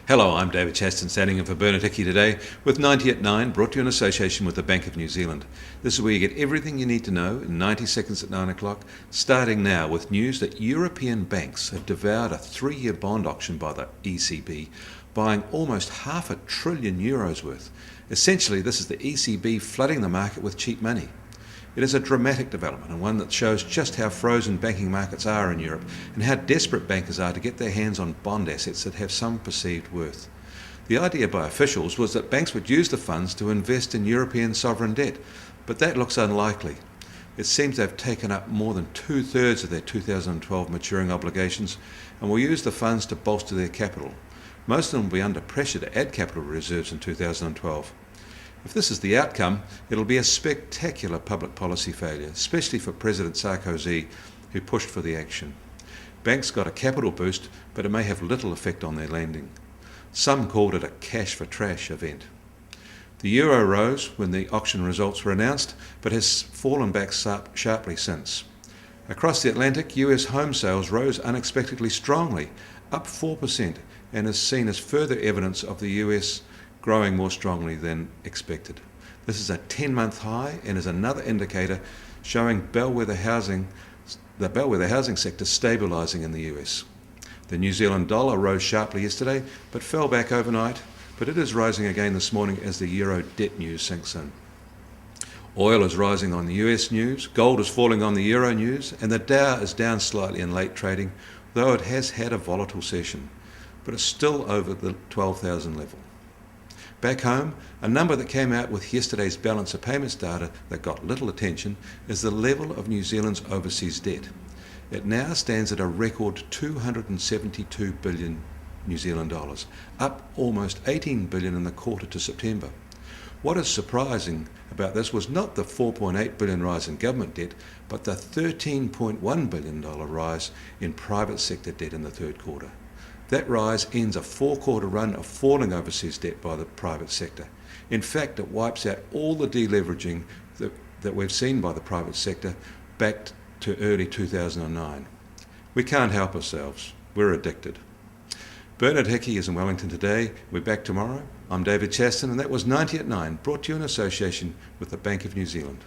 Hello, I'm David Chaston, standing in for Bernard Hickey today with 90 at 9, brought to you in association with the Bank of New Zealand. This is where you get everything you need to know in 90 seconds at 9 o'clock, starting now with news that European banks have devoured a 3-year bond auction by the ECB, buying almost €500 billion worth. Essentially, this is the ECB flooding the market with cheap money. It is a dramatic development and one that shows just how frozen banking markets are in Europe and how desperate bankers are to get their hands on bond assets that have some perceived worth. The idea by officials was that banks would use the funds to invest in European sovereign debt, but that looks unlikely. It seems they've taken up more than 2/3 of their 2012 maturing obligations and will use the funds to bolster their capital. Most of them will be under pressure to add capital reserves in 2012. If this is the outcome, it'll be a spectacular public policy failure, especially for President Sarkozy, who pushed for the action. Banks got a capital boost, but it may have little effect on their lending. Some called it a cash for trash event. The euro rose when the auction results were announced, but has fallen back sharply since. Across the Atlantic, US home sales rose unexpectedly strongly, up 4%, and is seen as further evidence of the US growing more strongly than expected. This is a 10-month high and is another indicator showing the bellwether housing sector stabilising in the US. The New Zealand dollar rose sharply yesterday but fell back overnight, but it is rising again this morning as the euro debt news sinks in. Oil is rising on the US news, gold is falling on the euro news, and the Dow is down slightly in late trading, though it has had a volatile session, but it's still over the 12,000 level. Back home, a number that came out with yesterday's balance of payments data that got little attention is the level of New Zealand's overseas debt. It now stands at a record 272 billion New Zealand dollars, up almost 18 billion in the quarter to September. What is surprising about this was not the 4.8 billion rise in government debt, but the $13.1 billion rise in private sector debt in the third quarter. That rise ends a 4-quarter run of falling overseas debt by the private sector. In fact, it wipes out all the deleveraging that we've seen by the private sector back to early 2009. We can't help ourselves. We're addicted. Bernard Hickey is in Wellington today. We're back tomorrow. I'm David Chaston, and that was 90 at 9, brought to you in association with the Bank of New Zealand.